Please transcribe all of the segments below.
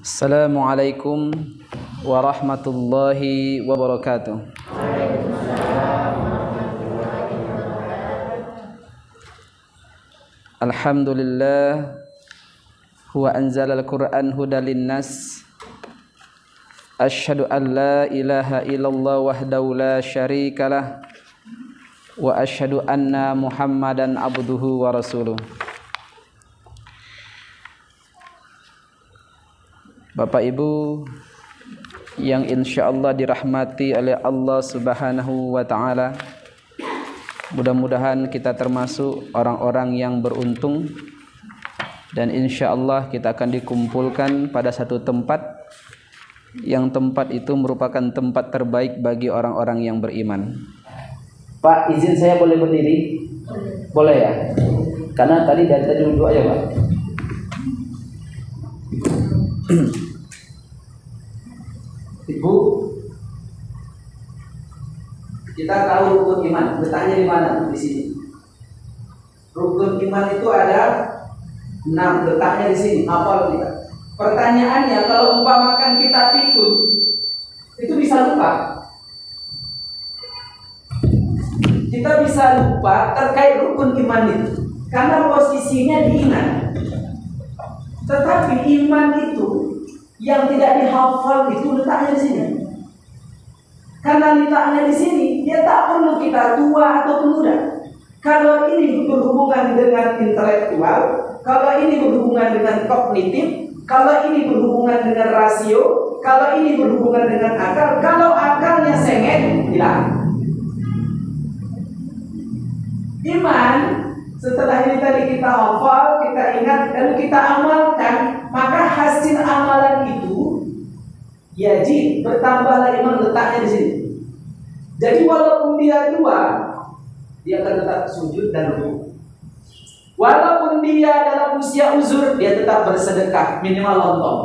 Assalamualaikum warahmatullahi wabarakatuh. Alhamdulillah huwa anzalal Qur'an hudan linnas. Asyhadu an la ilaha illallah wahdahu la syarikalah wa asyhadu anna Muhammadan abduhu wa rasuluh. Bapak Ibu yang insyaallah dirahmati oleh Allah Subhanahu wa taala, mudah-mudahan kita termasuk orang-orang yang beruntung dan insyaallah kita akan dikumpulkan pada satu tempat yang tempat itu merupakan tempat terbaik bagi orang-orang yang beriman. Pak, izin saya boleh berdiri? Boleh ya? Karena tadi duduk aja, Pak. Ibu, kita tahu rukun iman. Letaknya di mana? Di sini. Rukun iman itu ada 6. Letaknya di sini. Hafal kita. Pertanyaannya, kalau umpamakan kita pikun, itu bisa lupa. Kita bisa lupa terkait rukun iman itu, karena posisinya diingat. Tetapi iman itu yang tidak dihafal itu letaknya di sini. Karena letaknya di sini, dia tak perlu kita tua atau muda. Kalau ini berhubungan dengan intelektual, kalau ini berhubungan dengan kognitif, kalau ini berhubungan dengan rasio, kalau ini berhubungan dengan akal, kalau akalnya sengit, hilang. Iman, setelah ini tadi kita hafal, kita ingat, lalu kita amalkan, maka hasil amalan itu yajib, bertambahlah iman, letaknya di sini. Jadi walaupun dia tua, dia akan tetap sujud dan rukuk. Walaupun dia dalam usia uzur, dia tetap bersedekah minimal lontong.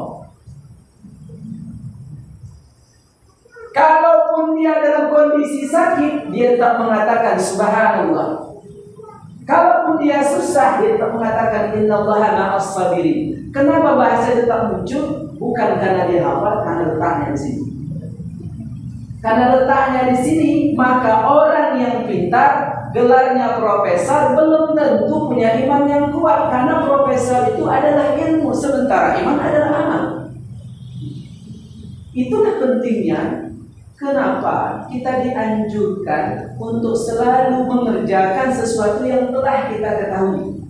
Kalaupun dia dalam kondisi sakit, dia tetap mengatakan subhanallah. Kalaupun dia susah, dia tetap mengatakan innallaha ma'as sabirin. Kenapa bahasa tetap muncul? Bukan karena dia hafal, karena letaknya di sini. Karena letaknya di sini, maka orang yang pintar, gelarnya profesor, belum tentu punya iman yang kuat. Karena profesor itu adalah ilmu, sementara iman adalah amal. Itulah pentingnya kenapa kita dianjurkan untuk selalu mengerjakan sesuatu yang telah kita ketahui.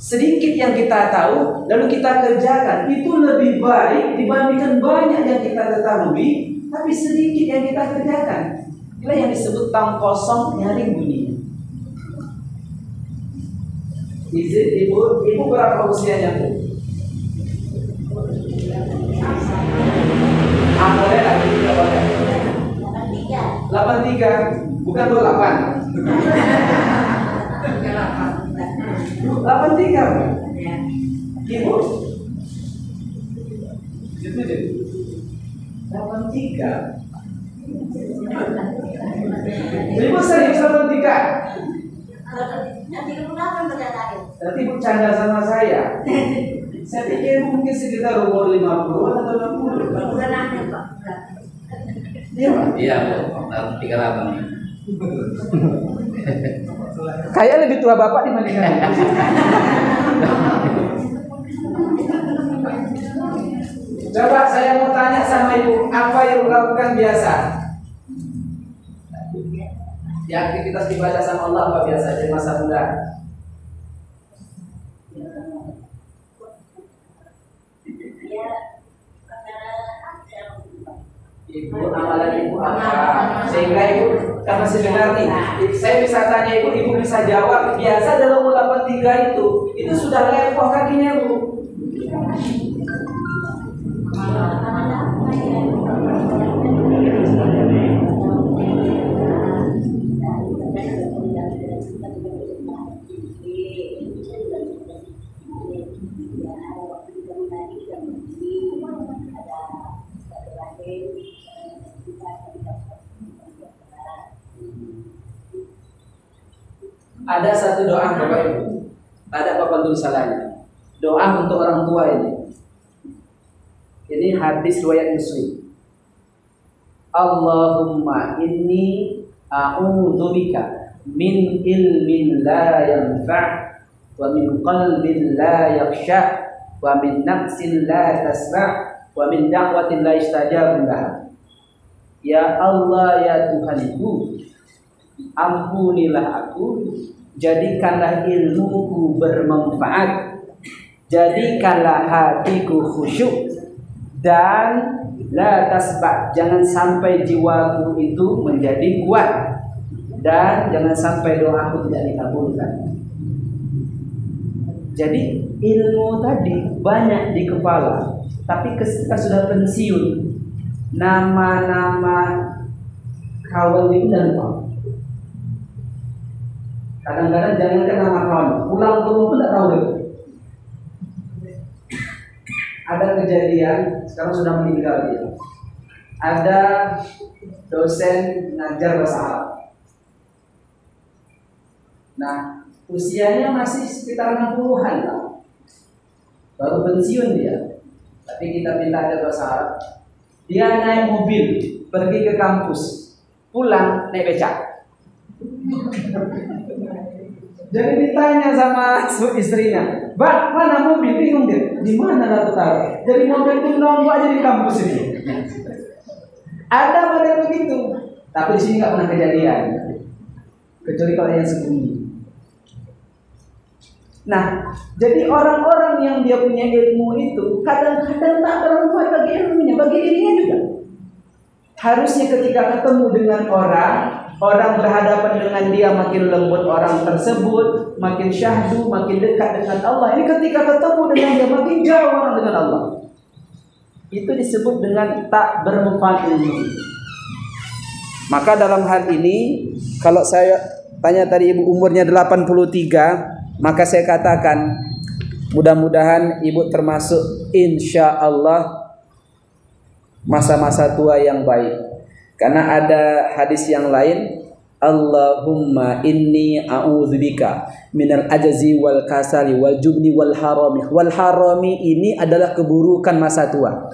Sedikit yang kita tahu, lalu kita kerjakan, itu lebih baik dibandingkan banyak yang kita ketahui, tapi sedikit yang kita kerjakan. Inilah yang disebut tang kosong nyaring bunyi. Izin ibu berapa usianya, Bu? Boleh lagi berapa? 83, bukan 28. 83, Ibu? 83. Ibu serius 83? Nanti Ibu canda sama saya. Saya pikir mungkin sekitar umur 50 atau 60. Bukan aja, Pak. Iya, Pak? Iya, 38. Kayak lebih tua Bapak dibandingkan Ibu. Coba saya mau tanya sama Ibu, apa yang Ibu lakukan biasa? Ya, aktivitas dibaca sama Allah apa biasa di masa muda? Ibu, amalan Ibu apa? Sehingga Ibu, karena sebenarnya saya bisa tanya Ibu, Ibu bisa jawab. Biasa dalam umur 83 itu sudah lepoh kakinya, Bu. Ada satu doa Bapak Ibu, ada apa tulisannya? Doa untuk orang tua ini. Ini hadis riwayat Muslim. Allahumma inni a'udzubika min ilmin la yanfa' wa min qalbin la yakhsha wa min nafsin la tasma' wa min da'watin la yustajabu laha. Ya Allah, ya Tuhanku, ampunilah aku, jadikanlah ilmuku bermanfaat, jadikanlah hatiku khusyuk, dan la tasba', jangan sampai jiwaku itu menjadi kuat, dan jangan sampai doaku tidak dikabulkan. Jadi ilmu tadi banyak di kepala, tapi ketika sudah pensiun, nama-nama kawan itu dan lupa. Kadang-kadang jangankan nama kawan, pulang ke rumah pun tidak tahu dulu. Ada kejadian, sekarang sudah meninggal dia. Ada dosen ngajar bahasa Arab. Nah, usianya masih sekitar 60-an lah. Baru pensiun dia. Tapi kita minta ada bahasa Arab. Dia naik mobil, pergi ke kampus, pulang naik becak. Jadi ditanya sama istrinya, "Bang, mana mobil?" Bingung dia. "Di mana aku taruh?" Jadi mobil itu nongol aja di kampus ini. Ada model begitu. Tapi di sini nggak pernah kejadian. Kecuali kalau yang sembunyi. Nah, jadi orang-orang yang dia punya ilmu itu kadang-kadang tak bermanfaat bagi ilmunya, bagi dirinya juga. Harusnya ketika ketemu dengan orang berhadapan dengan dia makin lembut orang tersebut, makin syahdu, makin dekat dengan Allah. Ini ketika ketemu dengan dia makin jauh orang dengan Allah. Itu disebut dengan tak bermanfaat ilmu. Maka dalam hal ini, kalau saya tanya tadi ibu umurnya 83, maka saya katakan mudah-mudahan ibu termasuk insya Allah masa-masa tua yang baik. Karena ada hadis yang lain, Allahumma inni a'udzubika minal ajzi wal kasali wal jubni wal harami. Wal harami ini adalah keburukan masa tua.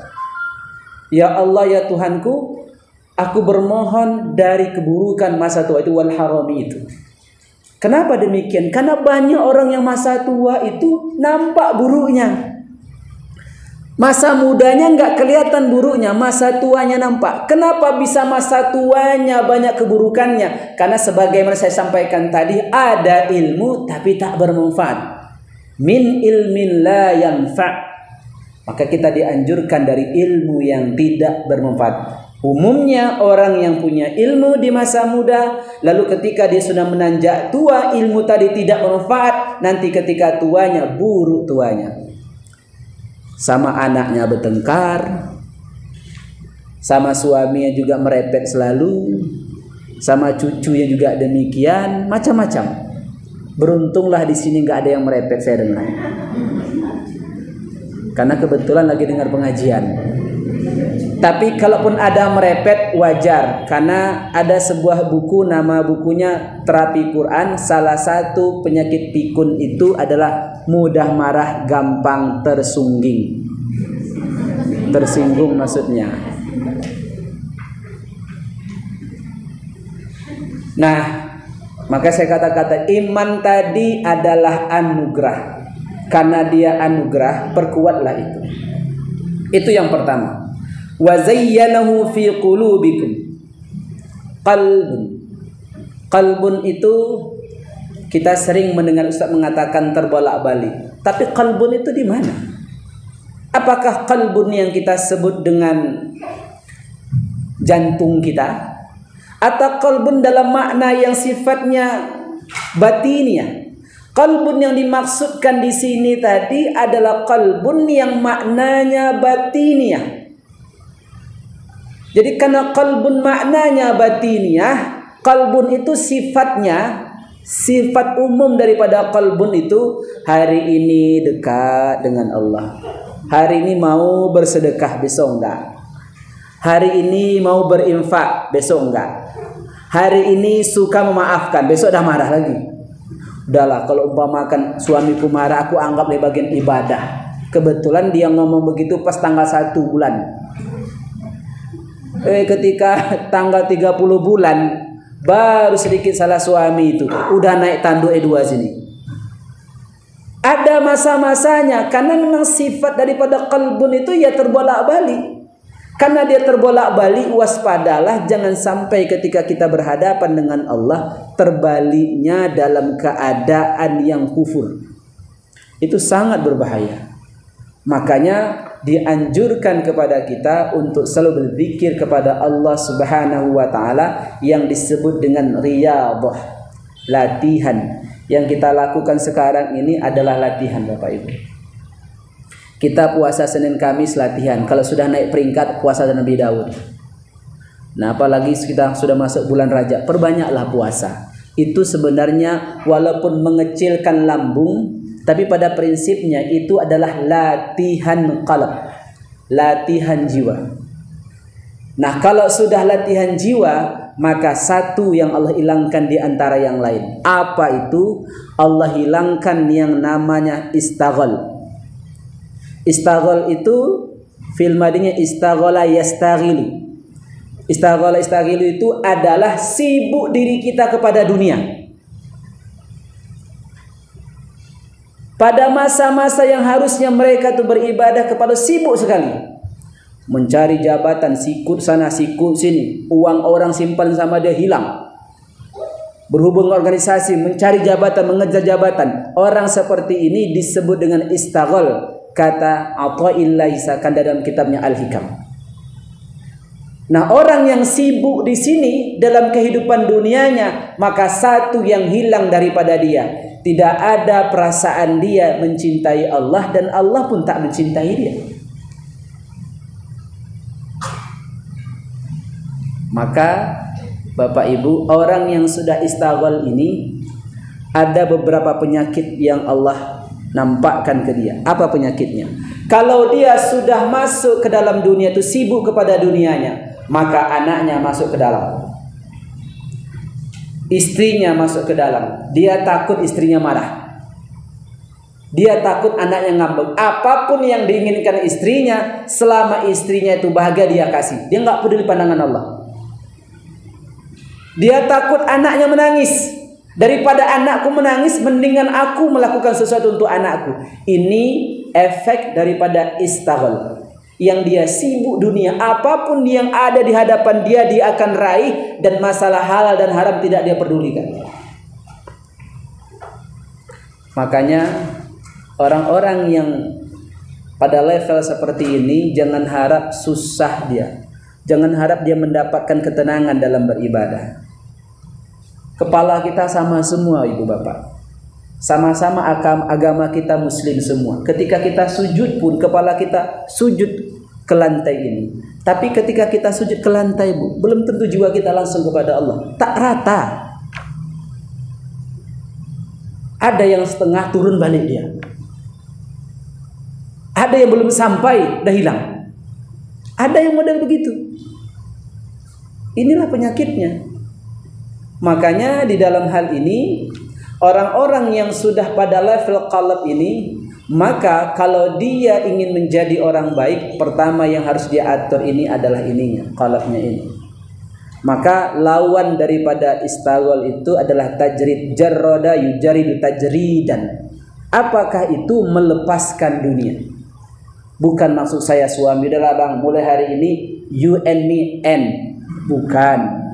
Ya Allah, ya Tuhanku, aku bermohon dari keburukan masa tua itu, wal harami itu. Kenapa demikian? Karena banyak orang yang masa tua itu nampak buruknya. Masa mudanya nggak kelihatan buruknya, masa tuanya nampak. Kenapa bisa masa tuanya banyak keburukannya? Karena sebagaimana saya sampaikan tadi, ada ilmu tapi tak bermanfaat. Min ilmin la yanfa'. Maka kita dianjurkan dari ilmu yang tidak bermanfaat. Umumnya orang yang punya ilmu di masa muda, lalu ketika dia sudah menanjak tua, ilmu tadi tidak bermanfaat, nanti ketika tuanya buruk tuanya. Sama anaknya bertengkar, sama suaminya juga merepet selalu, sama cucunya juga demikian, macam-macam. Beruntunglah di sini nggak ada yang merepet, saya dengar. Karena kebetulan lagi dengar pengajian. Tapi kalaupun ada merepet wajar, karena ada sebuah buku, nama bukunya Terapi Quran. Salah satu penyakit pikun itu adalah mudah marah, gampang tersinggung maksudnya. Nah, maka saya kata-kata iman tadi adalah anugerah. Karena dia anugerah, perkuatlah itu. Itu yang pertama. Wa zayyanahu fi qulubikum qalbun. Qalbun itu kita sering mendengar Ustaz mengatakan terbolak-balik. Tapi qalbun itu di mana? Apakah qalbun yang kita sebut dengan jantung kita, atau qalbun dalam makna yang sifatnya batiniah? Qalbun yang dimaksudkan di sini tadi adalah qalbun yang maknanya batiniah. Jadi karena qalbun maknanya batiniah, qalbun itu sifatnya, sifat umum daripada qalbun itu hari ini dekat dengan Allah. Hari ini mau bersedekah, besok enggak. Hari ini mau berinfak, besok enggak. Hari ini suka memaafkan, besok dah marah lagi. Udahlah, kalau umpamakan suamiku marah, aku anggap bagian ibadah. Kebetulan dia ngomong begitu pas tanggal 1 bulan. Ketika tanggal 30 bulan baru sedikit salah suami itu udah naik tanduk E2 sini. Ada masa-masanya karena memang sifat daripada qalbun itu ya terbolak-balik. Karena dia terbolak-balik, waspadalah jangan sampai ketika kita berhadapan dengan Allah terbaliknya dalam keadaan yang kufur. Itu sangat berbahaya. Makanya dianjurkan kepada kita untuk selalu berzikir kepada Allah Subhanahu wa taala yang disebut dengan riyadhah, latihan. Yang kita lakukan sekarang ini adalah latihan, Bapak Ibu. Kita puasa Senin Kamis latihan. Kalau sudah naik peringkat puasa Nabi Daud. Nah, apalagi kita sudah masuk bulan Rajab, perbanyaklah puasa. Itu sebenarnya walaupun mengecilkan lambung, tapi pada prinsipnya itu adalah latihan qalb, latihan jiwa. Nah, kalau sudah latihan jiwa, maka satu yang Allah hilangkan di antara yang lain. Apa itu? Allah hilangkan yang namanya istaghal. Istaghal itu fil madinya istaghala yastaghilu. Istaghala yastaghilu itu adalah sibuk diri kita kepada dunia. Pada masa-masa yang harusnya mereka itu beribadah kepada, sibuk sekali mencari jabatan, sikut sana sikut sini, uang orang simpan sama dia hilang. Berhubung organisasi, mencari jabatan, mengejar jabatan. Orang seperti ini disebut dengan istaghal. Kata Athaillah Isakan dalam kitabnya Al-Hikam. Nah, orang yang sibuk di sini dalam kehidupan dunianya, maka satu yang hilang daripada dia, tidak ada perasaan dia mencintai Allah dan Allah pun tak mencintai dia. Maka Bapak Ibu, orang yang sudah istaghal ini ada beberapa penyakit yang Allah nampakkan ke dia. Apa penyakitnya? Kalau dia sudah masuk ke dalam dunia itu, sibuk kepada dunianya, maka anaknya masuk ke dalam, istrinya masuk ke dalam. Dia takut istrinya marah, dia takut anaknya ngambek. Apapun yang diinginkan istrinya, selama istrinya itu bahagia dia kasih. Dia nggak peduli pandangan Allah. Dia takut anaknya menangis. Daripada anakku menangis, mendingan aku melakukan sesuatu untuk anakku. Ini efek daripada istaghal. Yang dia sibuk dunia, apapun yang ada di hadapan dia, dia akan raih, dan masalah halal dan haram tidak dia pedulikan. Makanya orang-orang yang pada level seperti ini, jangan harap susah dia. Jangan harap dia mendapatkan ketenangan dalam beribadah. Kepala kita sama semua, Ibu Bapak. Sama-sama agama kita Muslim semua. Ketika kita sujud pun kepala kita sujud ke lantai ini. Tapi ketika kita sujud ke lantai, Bu, belum tentu jiwa kita langsung kepada Allah. Tak rata. Ada yang setengah turun balik dia. Ada yang belum sampai dah hilang. Ada yang model begitu. Inilah penyakitnya. Makanya di dalam hal ini, orang-orang yang sudah pada level qalb ini, maka kalau dia ingin menjadi orang baik, pertama yang harus dia atur ini adalah ininya, qalbnya ini. Maka lawan daripada istaghal itu adalah tajrid. Jarrada yujaridu tajridan. Apakah itu? Melepaskan dunia. Bukan maksud saya suami, udahlah bang, mulai hari ini you and me and. Bukan.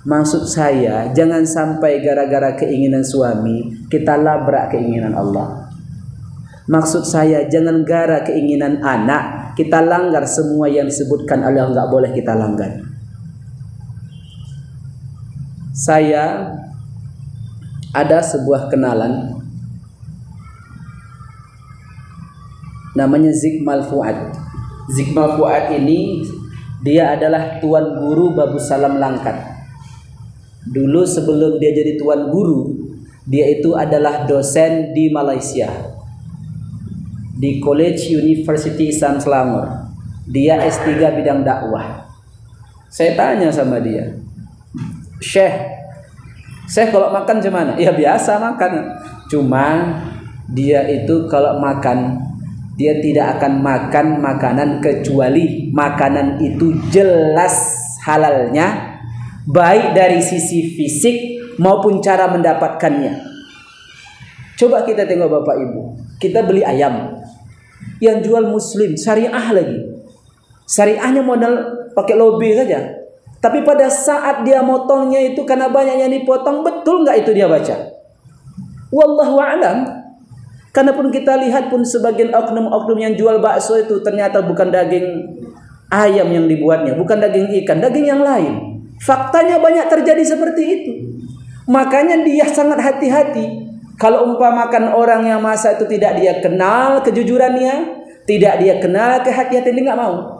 Maksud saya, jangan sampai gara-gara keinginan suami kita labrak keinginan Allah. Maksud saya, jangan gara keinginan anak kita langgar semua yang disebutkan Allah nggak boleh kita langgar. Saya ada sebuah kenalan namanya Zikmal Fuad. Zikmal Fuad ini dia adalah tuan guru Babu Salam Langkat. Dulu sebelum dia jadi tuan guru, dia itu adalah dosen di Malaysia, di College University Islam Selangor. Dia S3 bidang dakwah. Saya tanya sama dia, Syekh kalau makan gimana? Ya biasa makan. Cuma dia itu kalau makan dia tidak akan makan makanan kecuali makanan itu jelas halalnya, baik dari sisi fisik maupun cara mendapatkannya. Coba kita tengok Bapak Ibu, kita beli ayam yang jual muslim, syariah lagi. Syariahnya modal pakai lobby saja. Tapi pada saat dia motongnya itu karena banyak yang dipotong, betul nggak itu dia baca? Wallahu a'lam. Karena pun kita lihat pun sebagian oknum-oknum yang jual bakso itu ternyata bukan daging ayam yang dibuatnya, bukan daging ikan, daging yang lain. Faktanya banyak terjadi seperti itu. Makanya dia sangat hati-hati. Kalau umpamakan orang yang masa itu tidak dia kenal kejujurannya, tidak dia kenal kehati-hatian, dia nggak mau.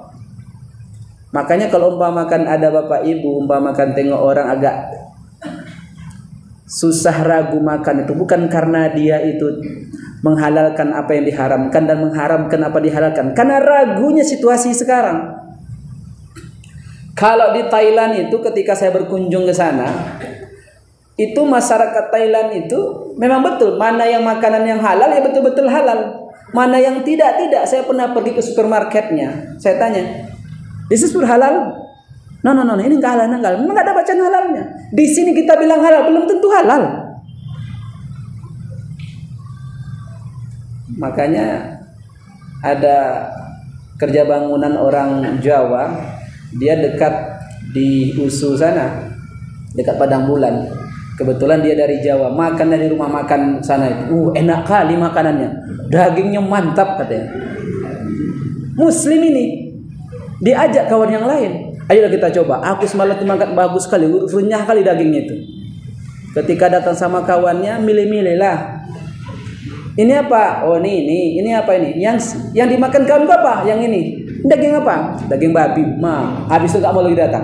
Makanya kalau umpamakan ada Bapak Ibu, umpamakan tengok orang agak susah ragu makan itu, bukan karena dia itu menghalalkan apa yang diharamkan dan mengharamkan apa dihalalkan, karena ragunya situasi sekarang. Kalau di Thailand itu ketika saya berkunjung ke sana, itu masyarakat Thailand itu memang betul mana yang makanan yang halal ya betul-betul halal, mana yang tidak. Saya pernah pergi ke supermarketnya, saya tanya, "This is for halal?" No, ini enggak halal, enggak. Memang enggak ada bacaan halalnya. Di sini kita bilang halal, belum tentu halal. Makanya ada kerja bangunan orang Jawa, dia dekat di Usu sana, dekat Padang Bulan. Kebetulan dia dari Jawa, makan dari rumah makan sana itu. Enak kali makanannya. Dagingnya mantap katanya. Muslim ini diajak kawan yang lain. Ayolah kita coba. Aku semalam makan bagus sekali, renyah kali dagingnya itu. Ketika datang sama kawannya, milih-milih lah. Ini apa? Oh ini apa ini? Yang dimakan kawan apa? Yang ini. Daging apa? Daging babi. Habis itu nggak mau lagi datang.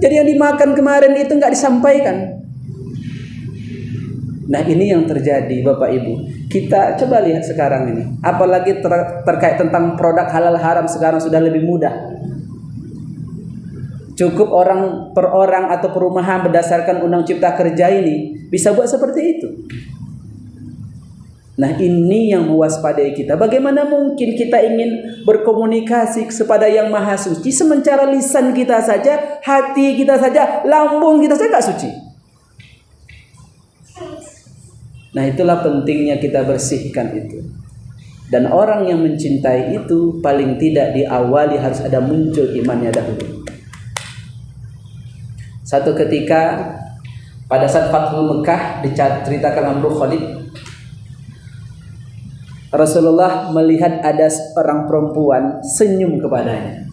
Jadi yang dimakan kemarin itu nggak disampaikan. Nah ini yang terjadi Bapak Ibu. Kita coba lihat sekarang ini. Apalagi terkait tentang produk halal haram sekarang sudah lebih mudah. Cukup orang per orang atau perumahan berdasarkan Undang Cipta Kerja ini bisa buat seperti itu. Nah ini yang mewaspadai kita. Bagaimana mungkin kita ingin berkomunikasi kepada yang maha suci, sementara lisan kita saja, hati kita saja, lambung kita saja gak suci. Nah itulah pentingnya kita bersihkan itu. Dan orang yang mencintai itu paling tidak diawali harus ada muncul imannya dahulu. Satu ketika pada saat Fathul Mekah diceritakan Amru Khalid, Rasulullah melihat ada seorang perempuan senyum kepadanya.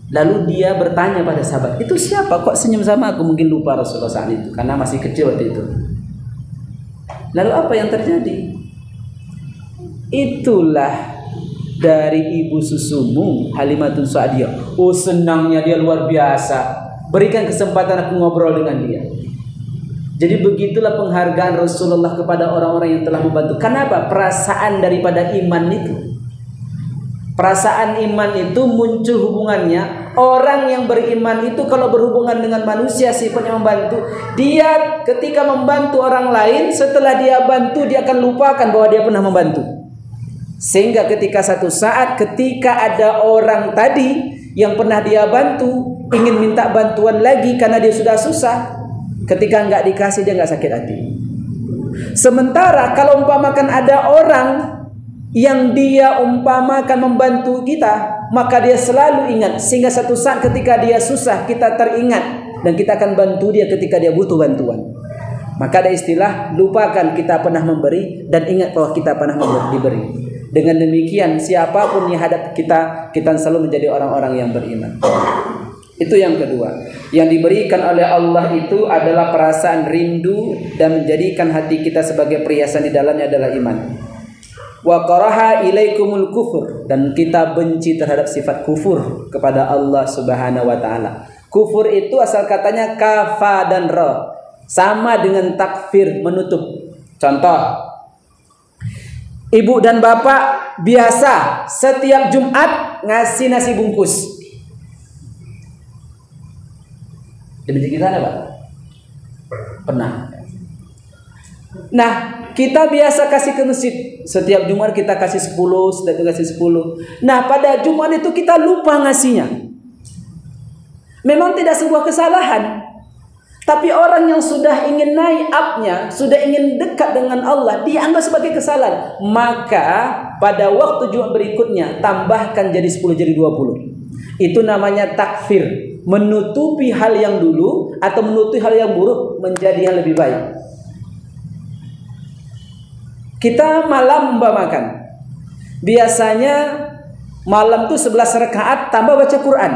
Lalu dia bertanya pada sahabat, itu siapa kok senyum sama aku? Mungkin lupa Rasulullah saat itu karena masih kecil waktu itu. Lalu apa yang terjadi? Itulah dari ibu susumu, Halimatun Sa'diyah. Oh senangnya dia luar biasa. Berikan kesempatan aku ngobrol dengan dia. Jadi begitulah penghargaan Rasulullah kepada orang-orang yang telah membantu. Kenapa? Perasaan daripada iman itu. Perasaan iman itu muncul hubungannya. Orang yang beriman itu kalau berhubungan dengan manusia sifatnya membantu. Dia ketika membantu orang lain, setelah dia bantu dia akan lupakan bahwa dia pernah membantu. Sehingga ketika satu saat ketika ada orang tadi yang pernah dia bantu ingin minta bantuan lagi karena dia sudah susah, ketika nggak dikasih dia nggak sakit hati. Sementara kalau umpamakan ada orang yang dia umpamakan membantu kita, maka dia selalu ingat, sehingga satu saat ketika dia susah kita teringat dan kita akan bantu dia ketika dia butuh bantuan. Maka ada istilah lupakan kita pernah memberi dan ingat bahwa kita pernah diberi. Dengan demikian siapapun yang hadap kita selalu menjadi orang-orang yang beriman. Itu yang kedua. Yang diberikan oleh Allah itu adalah perasaan rindu dan menjadikan hati kita sebagai perhiasan di dalamnya adalah iman. Wa qaraha ilaikumul kufur, dan kita benci terhadap sifat kufur kepada Allah Subhanahu wa taala. Kufur itu asal katanya kafa dan ra, sama dengan takfir, menutup. Contoh, ibu dan bapak biasa setiap Jumat ngasih nasi bungkus. Di masjid kita ada Pak? Pernah. Nah, kita biasa kasih ke masjid. Setiap Jumat kita kasih 10, setiap kasih 10. Nah, pada Jumat itu kita lupa ngasihnya. Memang tidak sebuah kesalahan. Tapi orang yang sudah ingin naik up-nya, sudah ingin dekat dengan Allah, dia anggap sebagai kesalahan. Maka pada waktu Jumat berikutnya tambahkan jadi 10, jadi 20. Itu namanya takfir, menutupi hal yang dulu atau menutupi hal yang buruk menjadi yang lebih baik. Kita malam umpamakan, biasanya malam tuh 11 rakaat tambah baca Quran.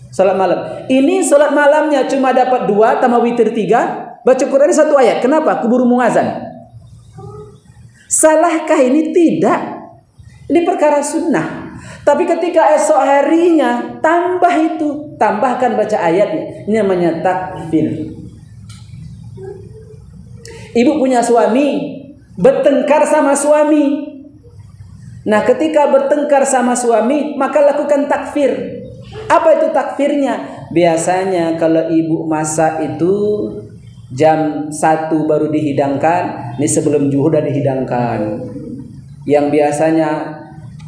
Salat malam. Ini salat malamnya cuma dapat 2 tambah witir 3, baca Quran 1 ayat. Kenapa? Keburu mengazan. Salahkah ini? Tidak. Ini perkara sunnah. Tapi ketika esok harinya tambah itu, tambahkan baca ayatnya. Ini namanya takfir. Ibu punya suami, bertengkar sama suami. Nah, ketika bertengkar sama suami, maka lakukan takfir. Apa itu takfirnya? Biasanya kalau ibu masak itu jam 1 baru dihidangkan, ini sebelum zuhur udah dihidangkan. Yang biasanya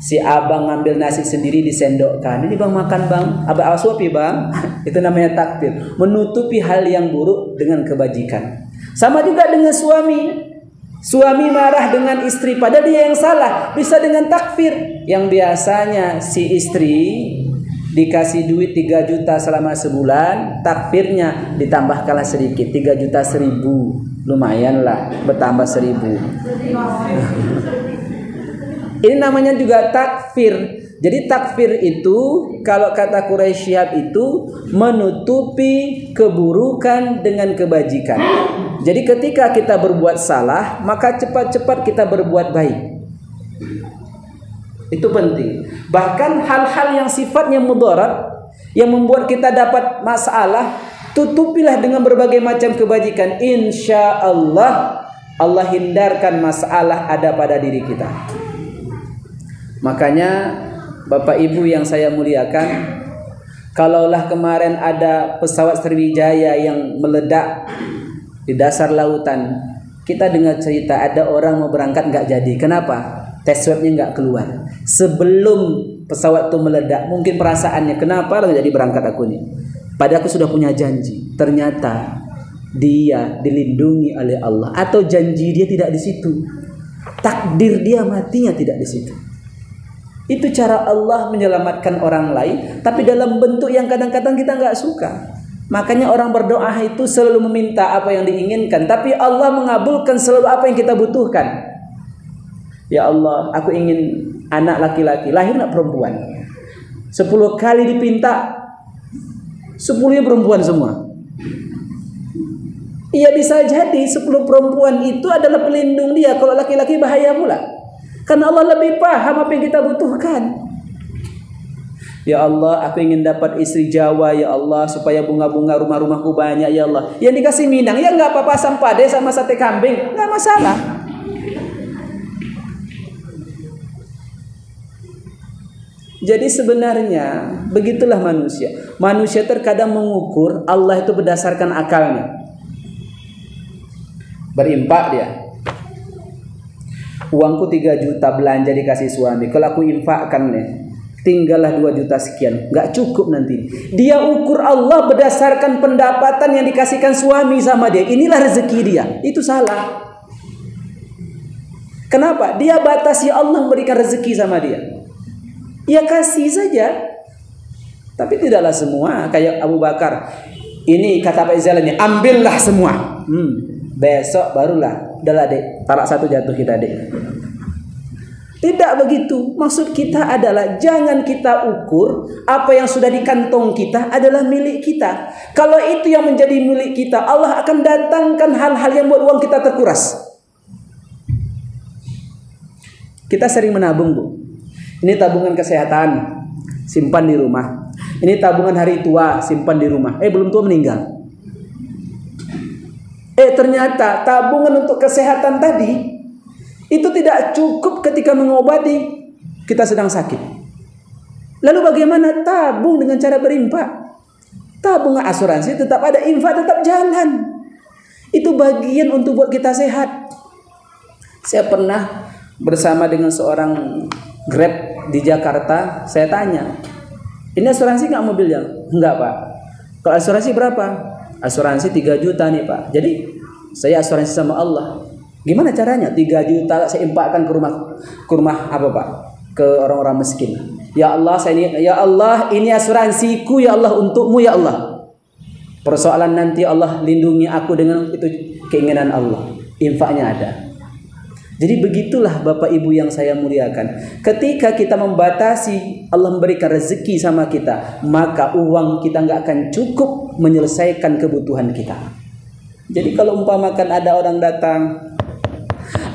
si abang ngambil nasi sendiri disendokkan. Ini bang makan bang, abang suapi bang. Itu namanya takfir, menutupi hal yang buruk dengan kebajikan. Sama juga dengan suami. Suami marah dengan istri padahal dia yang salah, bisa dengan takfir. Yang biasanya si istri dikasih duit 3 juta selama sebulan, takfirnya ditambahkanlah sedikit, 3 juta 1.000, lumayan lah, bertambah 1.000. Ini namanya juga takfir. Jadi takfir itu kalau kata Quraisy Syihab itu menutupi keburukan dengan kebajikan. Jadi ketika kita berbuat salah, maka cepat-cepat kita berbuat baik. Itu penting. Bahkan hal-hal yang sifatnya mudarat, yang membuat kita dapat masalah, tutupilah dengan berbagai macam kebajikan. Insya Allah, Allah hindarkan masalah ada pada diri kita. Makanya Bapak Ibu yang saya muliakan, kalaulah kemarin ada pesawat Sriwijaya yang meledak di dasar lautan, kita dengar cerita ada orang mau berangkat nggak jadi. Kenapa? Tes swabnya nggak keluar. Sebelum pesawat itu meledak, mungkin perasaannya, kenapa nggak jadi berangkat aku nih? Padahal aku sudah punya janji. Ternyata dia dilindungi oleh Allah, atau janji dia tidak di situ. Takdir dia matinya tidak di situ. Itu cara Allah menyelamatkan orang lain, tapi dalam bentuk yang kadang-kadang kita nggak suka. Makanya orang berdoa itu selalu meminta apa yang diinginkan, tapi Allah mengabulkan selalu apa yang kita butuhkan. Ya Allah, aku ingin anak laki-laki, lahir anak perempuan. 10 kali dipinta, 10-nya perempuan semua. Iya, bisa jadi 10 perempuan itu adalah pelindung dia. Kalau laki-laki bahaya pula. Karena Allah lebih paham apa yang kita butuhkan. Ya Allah, aku ingin dapat istri Jawa, ya Allah, supaya bunga-bunga rumah-rumahku banyak, ya Allah. Yang dikasih Minang, ya nggak apa-apa, sampade sama sate kambing, nggak masalah. Jadi sebenarnya begitulah manusia. Manusia terkadang mengukur Allah itu berdasarkan akalnya. Berimpak dia. Uangku 3 juta belanja dikasih suami. Kalau aku infakkan nih, tinggallah 2 juta sekian. Nggak cukup nanti. Dia ukur Allah berdasarkan pendapatan yang dikasihkan suami sama dia. Inilah rezeki dia. Itu salah. Kenapa? Dia batasi Allah memberikan rezeki sama dia. Ya kasih saja. Tapi tidaklah semua. Kayak Abu Bakar. Ini kata Pak Izal ini, ambillah semua. Besok barulah. Udahlah dek, talak 1 jatuh kita dek. Tidak begitu. Maksud kita adalah jangan kita ukur apa yang sudah di kantong kita adalah milik kita. Kalau itu yang menjadi milik kita, Allah akan datangkan hal-hal yang buat uang kita terkuras. Kita sering menabung, Bu. Ini tabungan kesehatan, simpan di rumah. Ini tabungan hari tua, simpan di rumah. Belum tua meninggal. Ternyata tabungan untuk kesehatan tadi itu tidak cukup ketika mengobati kita sedang sakit. Lalu bagaimana tabung dengan cara berinfak? Tabungan asuransi tetap ada, infak tetap jalan. Itu bagian untuk buat kita sehat. Saya pernah bersama dengan seorang Grab di Jakarta. Saya tanya, ini asuransi nggak mobilnya? Enggak Pak. Kalau asuransi berapa? Asuransi 3 juta nih Pak. Jadi saya asuransi sama Allah. Gimana caranya? 3 juta saya impakkan ke rumah apa Pak? Ke orang-orang miskin. Ya Allah, ya Allah, ini asuransiku ya Allah, untukmu ya Allah. Persoalan nanti Allah lindungi aku dengan itu keinginan Allah. Infaknya ada. Jadi begitulah Bapak Ibu yang saya muliakan. Ketika kita membatasi, Allah memberikan rezeki sama kita, maka uang kita nggak akan cukup menyelesaikan kebutuhan kita. Jadi kalau umpamakan ada orang datang,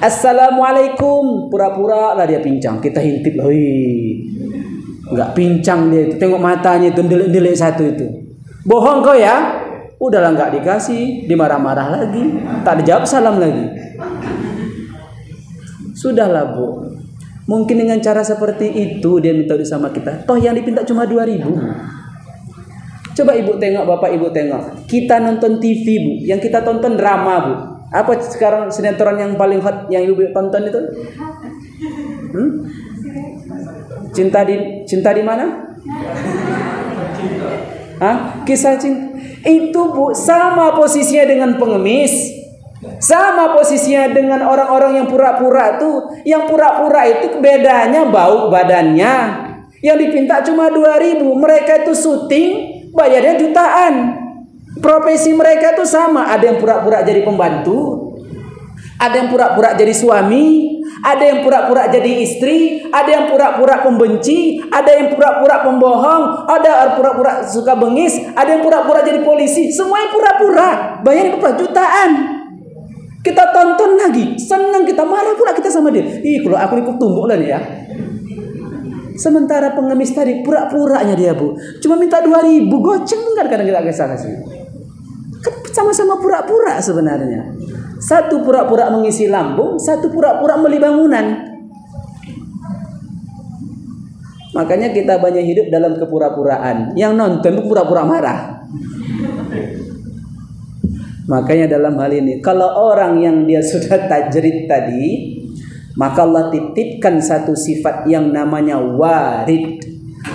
Assalamualaikum, pura-pura lah dia pincang, kita hintip, nggak pincang dia itu, tengok matanya itu delik-delik satu itu, bohong kau ya, udahlah nggak dikasih, dimarah-marah lagi, tak dijawab salam lagi. Sudahlah Bu, mungkin dengan cara seperti itu dia minta duit sama kita, toh yang dipinta cuma 2.000. Coba Ibu tengok, Bapak Ibu tengok, kita nonton TV Bu, yang kita tonton drama Bu. Apa sekarang sinetron yang paling hot yang Ibu tonton itu? Cinta di mana? Kisah cinta. Itu Bu sama posisinya dengan pengemis. Sama posisinya dengan orang-orang yang pura-pura tuh. Yang pura-pura itu bedanya bau badannya. Yang dipinta cuma 2.000. Mereka itu syuting bayarnya jutaan. Profesi mereka itu sama. Ada yang pura-pura jadi pembantu, ada yang pura-pura jadi suami, ada yang pura-pura jadi istri, ada yang pura-pura pembenci, ada yang pura-pura pembohong, ada yang pura-pura suka bengis, ada yang pura-pura jadi polisi. Semuanya pura-pura. Bayarnya berapa? Jutaan. Kita tonton lagi, senang, kita marah pula kita sama dia. Kalau aku ikut tumbuk lah dia. Sementara pengemis tadi pura-puranya dia Bu, cuma minta 2.000, goceng enggak kadang kita ke sana sih. Kan sama-sama pura-pura sebenarnya. Satu pura-pura mengisi lambung, satu pura-pura beli bangunan. Makanya kita banyak hidup dalam kepura-puraan. Yang nonton pura-pura marah. Makanya dalam hal ini, kalau orang yang dia sudah tajrid tadi, maka Allah titipkan satu sifat yang namanya warid.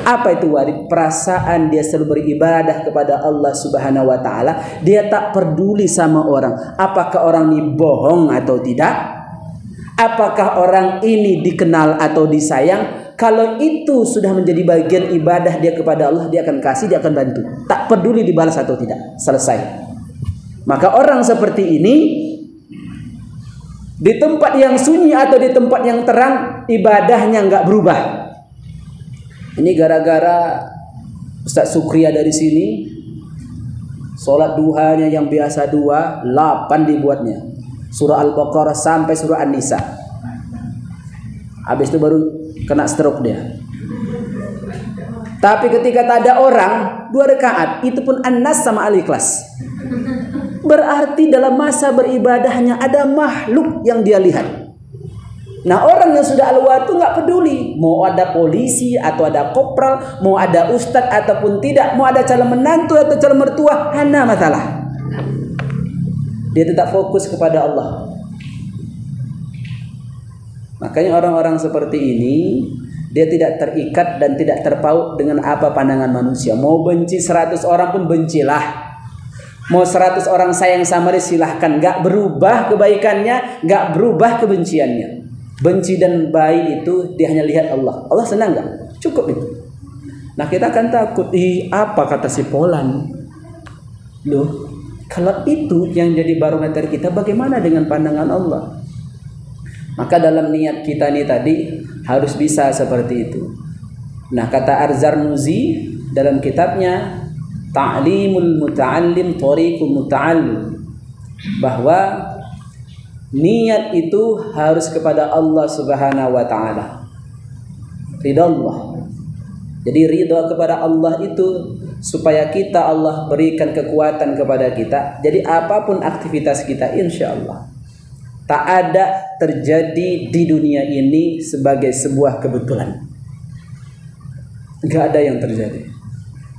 Apa itu warid? Perasaan dia selalu beribadah kepada Allah Subhanahu wa taala. Dia tak peduli sama orang. Apakah orang ini bohong atau tidak? Apakah orang ini dikenal atau disayang? Kalau itu sudah menjadi bagian ibadah dia kepada Allah, dia akan kasih, dia akan bantu. Tak peduli dibalas atau tidak. Selesai. Maka orang seperti ini di tempat yang sunyi atau di tempat yang terang, ibadahnya nggak berubah. Ini gara-gara Ustaz Sukriya dari sini, sholat duhanya yang biasa 2, 8 dibuatnya. Surah Al-Baqarah sampai surah An-Nisa. Habis itu baru kena stroke dia. Tapi ketika tak ada orang, 2 rakaat, itu pun An-Nas sama Al-Ikhlas. Berarti dalam masa beribadahnya ada makhluk yang dia lihat. Nah orang yang sudah al-wad itu nggak peduli mau ada polisi atau ada kopral, mau ada ustadz ataupun tidak, mau ada calon menantu atau calon mertua, hana masalah. Dia tetap fokus kepada Allah. Makanya orang-orang seperti ini dia tidak terikat dan tidak terpaut dengan apa pandangan manusia. Mau benci 100 orang pun bencilah. Mau 100 orang sayang sama dia silahkan. Gak berubah kebaikannya, gak berubah kebenciannya. Benci dan baik itu dia hanya lihat Allah. Allah senang gak? Cukup itu. Nah kita akan takut. Apa kata si Polan? Loh, kalau itu yang jadi barometer kita, bagaimana dengan pandangan Allah? Maka dalam niat kita nih tadi harus bisa seperti itu. Nah kata Ar-Zarnuzi dalam kitabnya Ta'limul muta'allim tariqul muta'allim, bahwa niat itu harus kepada Allah Subhanahu wa taala. Ridha Allah. Jadi ridha kepada Allah itu supaya kita Allah berikan kekuatan kepada kita. Jadi apapun aktivitas kita insyaallah tak ada terjadi di dunia ini sebagai sebuah kebetulan. Enggak ada yang terjadi.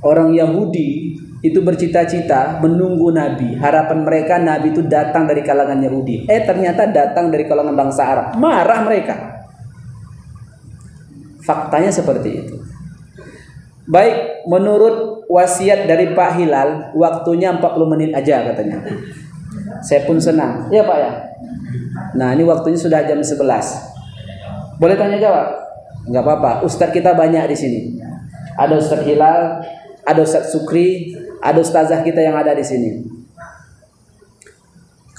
Orang Yahudi itu bercita-cita menunggu Nabi. Harapan mereka Nabi itu datang dari kalangan Yahudi. Ternyata datang dari kalangan bangsa Arab. Marah mereka. Faktanya seperti itu. Baik, menurut wasiat dari Pak Hilal, waktunya 40 menit aja katanya. Saya pun senang. Iya Pak ya. Nah, ini waktunya sudah jam 11. Boleh tanya jawab? Enggak apa-apa. Ustadz kita banyak di sini. Ada Ustadz Hilal, ada Ustadz Sukri, ada ustazah kita yang ada di sini.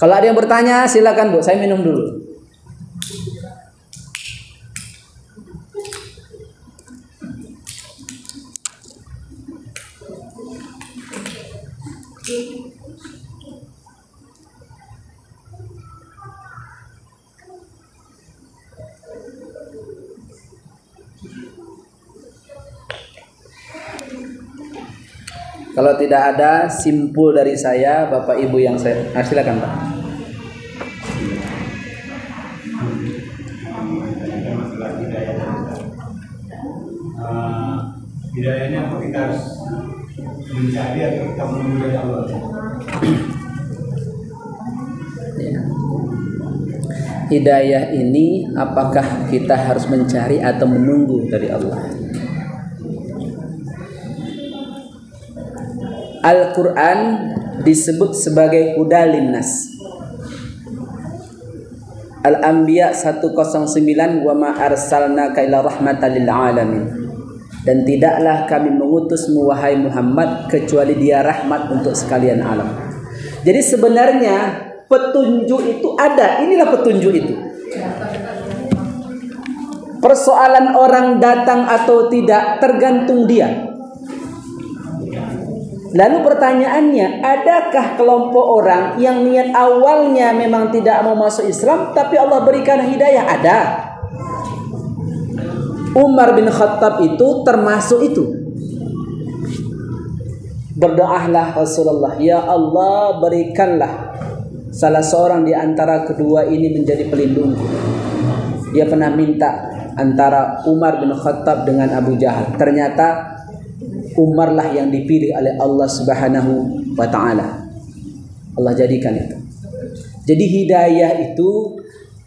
Kalau ada yang bertanya silakan Bu, saya minum dulu. Kalau tidak ada simpul dari saya, Bapak Ibu yang saya silakan Pak. Hidayahnya apa kita harus mencari atau kita menunggu dari Allah? Hidayah ini apakah kita harus mencari atau menunggu dari Allah? Al-Quran disebut sebagai huda linnas. Al-Anbiya 109 wa ma arsalnaka illa rahmatan lil alamin. Dan tidaklah kami mengutusmu wahai Muhammad kecuali dia rahmat untuk sekalian alam. Jadi sebenarnya petunjuk itu ada. Inilah petunjuk itu. Persoalan orang datang atau tidak tergantung dia. Lalu pertanyaannya, adakah kelompok orang yang niat awalnya memang tidak mau masuk Islam, tapi Allah berikan hidayah? Ada. Umar bin Khattab itu termasuk itu. Berdoalah Rasulullah, ya Allah berikanlah salah seorang di antara kedua ini menjadi pelindungku. Dia pernah minta antara Umar bin Khattab dengan Abu Jahal. Ternyata Umar lah yang dipilih oleh Allah Subhanahu wa ta'ala. Allah jadikan itu. Jadi hidayah itu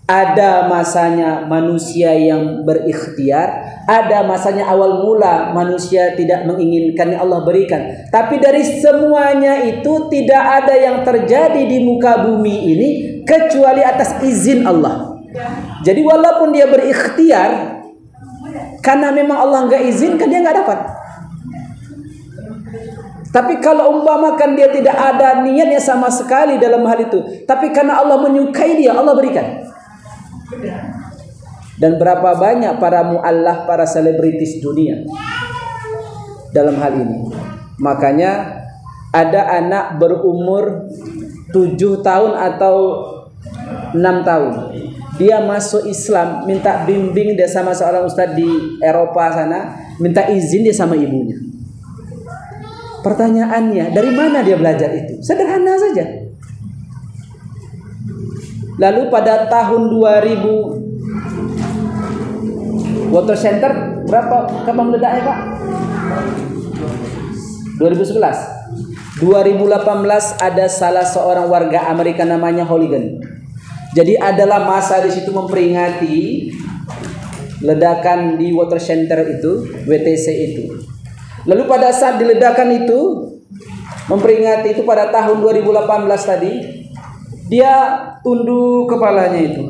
ada masanya manusia yang berikhtiar, ada masanya awal mula manusia tidak menginginkan yang Allah berikan. Tapi dari semuanya itu tidak ada yang terjadi di muka bumi ini kecuali atas izin Allah. Jadi walaupun dia berikhtiar, karena memang Allah nggak izinkan, dia nggak dapat. Tapi kalau umpamakan dia tidak ada niatnya sama sekali dalam hal itu, tapi karena Allah menyukai dia, Allah berikan. Dan berapa banyak para mu'allaf, para selebritis dunia dalam hal ini. Makanya ada anak berumur 7 tahun atau 6 tahun. Dia masuk Islam, minta bimbing dia sama seorang ustadz di Eropa sana, minta izin dia sama ibunya. Pertanyaannya, dari mana dia belajar itu? Sederhana saja. Lalu pada tahun 2000 Water Center berapa kapan meledaknya Pak? 2011. 2018 ada salah seorang warga Amerika namanya Hooligan. Jadi adalah masa di situ memperingati ledakan di Water Center itu, WTC itu. Lalu pada saat diledakan itu, memperingati itu pada tahun 2018 tadi, dia tunduk kepalanya itu.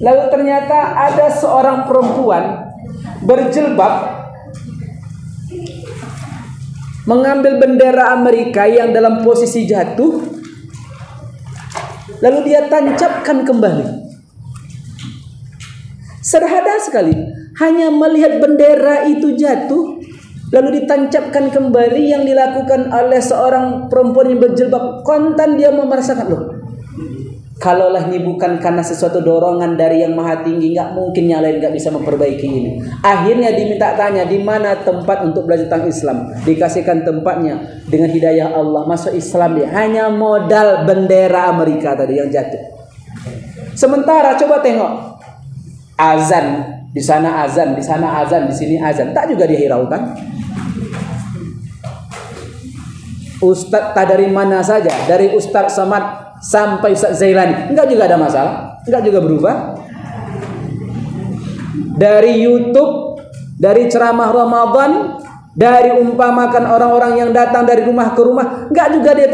Lalu ternyata ada seorang perempuan berjilbab mengambil bendera Amerika yang dalam posisi jatuh, lalu dia tancapkan kembali. Sederhana sekali, hanya melihat bendera itu jatuh lalu ditancapkan kembali yang dilakukan oleh seorang perempuan yang berjilbab, kontan dia merasakan, loh, kalaulah ini bukan karena sesuatu dorongan dari yang maha tinggi, nggak mungkin yang lain nggak bisa memperbaiki ini. Akhirnya diminta tanya di mana tempat untuk belajar tentang Islam, dikasihkan tempatnya dengan hidayah Allah, masuk Islam dia. Hanya modal bendera Amerika tadi yang jatuh. Sementara coba tengok azan, di sana azan, di sana azan, di sini azan, tak juga dia hiraukan. Ustadz tak dari mana saja, dari Ustadz Somad sampai Ustadz Zailani, enggak juga ada masalah, enggak juga berubah. Dari YouTube, dari ceramah Ramadan, dari umpamakan orang-orang yang datang dari rumah ke rumah, enggak juga dia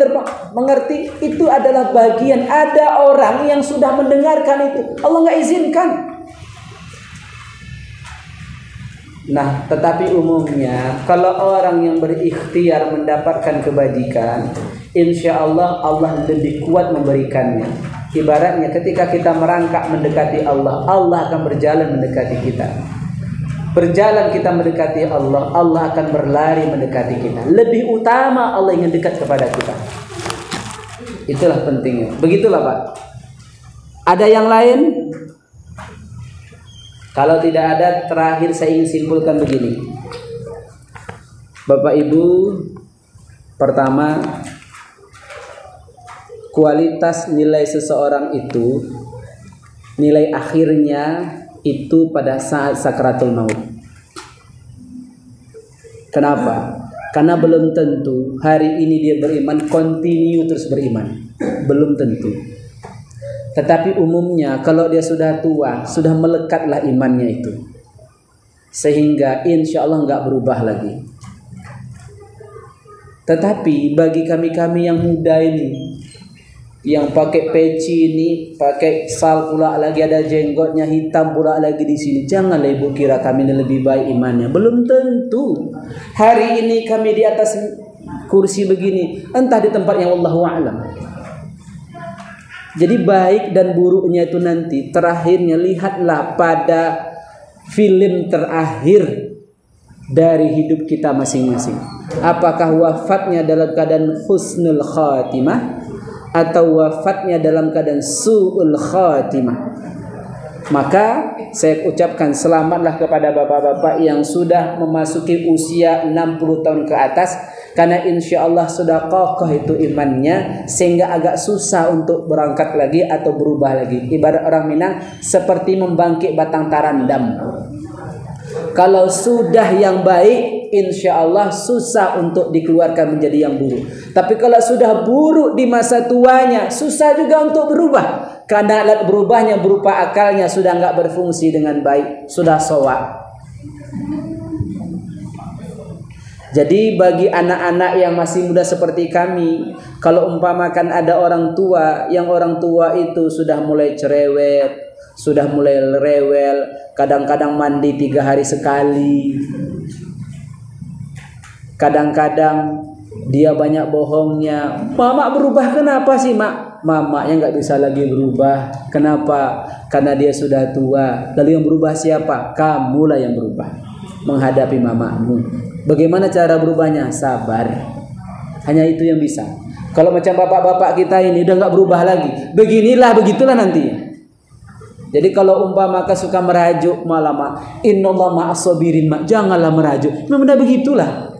mengerti. Itu adalah bagian. Ada orang yang sudah mendengarkan itu, Allah enggak izinkan. Nah, tetapi umumnya kalau orang yang berikhtiar mendapatkan kebajikan, insya Allah Allah lebih kuat memberikannya. Ibaratnya ketika kita merangkak mendekati Allah, Allah akan berjalan mendekati kita. Berjalan kita mendekati Allah, Allah akan berlari mendekati kita. Lebih utama Allah ingin dekat kepada kita. Itulah pentingnya. Begitulah Pak. Ada yang lain? Kalau tidak ada, terakhir saya ingin simpulkan begini. Bapak Ibu, pertama, kualitas nilai seseorang itu, nilai akhirnya itu pada saat sakaratul maut. Kenapa? Karena belum tentu hari ini dia beriman, continue terus beriman. Belum tentu. Tetapi umumnya kalau dia sudah tua, sudah melekatlah imannya itu. Sehingga insya Allah nggak berubah lagi. Tetapi bagi kami-kami yang muda ini, yang pakai peci ini, pakai sal pula lagi, ada jenggotnya hitam pula lagi di sini, janganlah ibu kira kami ini lebih baik imannya. Belum tentu. Hari ini kami di atas kursi begini, entah di tempat yang Allahu a'lam. Jadi baik dan buruknya itu nanti terakhirnya lihatlah pada film terakhir dari hidup kita masing-masing. Apakah wafatnya dalam keadaan husnul khatimah atau wafatnya dalam keadaan su'ul khatimah? Maka saya ucapkan selamatlah kepada bapak-bapak yang sudah memasuki usia 60 tahun ke atas, karena insya Allah sudah kokoh itu imannya sehingga agak susah untuk berangkat lagi atau berubah lagi. Ibarat orang Minang seperti membangkit batang tarandam. Kalau sudah yang baik, insya Allah susah untuk dikeluarkan menjadi yang buruk. Tapi kalau sudah buruk di masa tuanya, susah juga untuk berubah. Karena alat berubahnya berupa akalnya sudah nggak berfungsi dengan baik, sudah soak. Jadi bagi anak-anak yang masih muda seperti kami, kalau umpamakan ada orang tua, yang orang tua itu sudah mulai cerewet, sudah mulai rewel, kadang-kadang mandi 3 hari sekali, kadang-kadang dia banyak bohongnya. Mama berubah, kenapa sih mak? Mamanya nggak bisa lagi berubah. Kenapa? Karena dia sudah tua. Lalu yang berubah siapa? Kamulah yang berubah menghadapi mamamu. Bagaimana cara berubahnya? Sabar. Hanya itu yang bisa. Kalau macam bapak-bapak kita ini udah nggak berubah lagi, beginilah begitulah nanti. Jadi kalau umpama maka suka merajuk malah mak, innallaha ma'as-sabirin mak, janganlah merajuk. Memang begitulah.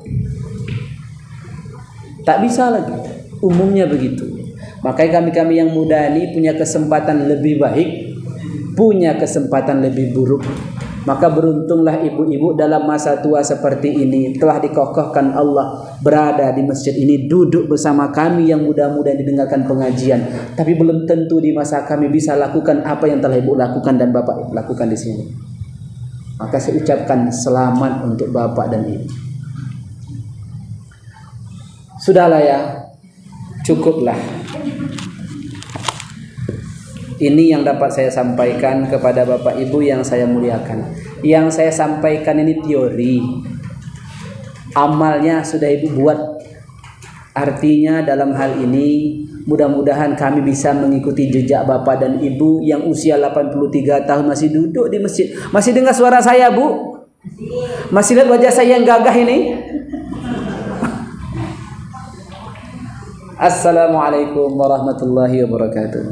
Tak bisa lagi. Umumnya begitu. Makanya kami-kami yang muda ini punya kesempatan lebih baik, punya kesempatan lebih buruk. Maka beruntunglah ibu-ibu dalam masa tua seperti ini telah dikokohkan Allah berada di masjid ini, duduk bersama kami yang muda-muda didengarkan pengajian. Tapi belum tentu di masa kami bisa lakukan apa yang telah ibu lakukan dan bapak lakukan di sini. Maka saya ucapkan selamat untuk bapak dan ibu. Sudahlah ya, cukuplah. Ini yang dapat saya sampaikan kepada bapak ibu yang saya muliakan. Yang saya sampaikan ini teori, amalnya sudah ibu buat. Artinya dalam hal ini mudah-mudahan kami bisa mengikuti jejak bapak dan ibu yang usia 83 tahun masih duduk di masjid. Masih dengar suara saya bu? Masih lihat wajah saya yang gagah ini? Assalamualaikum warahmatullahi wabarakatuh.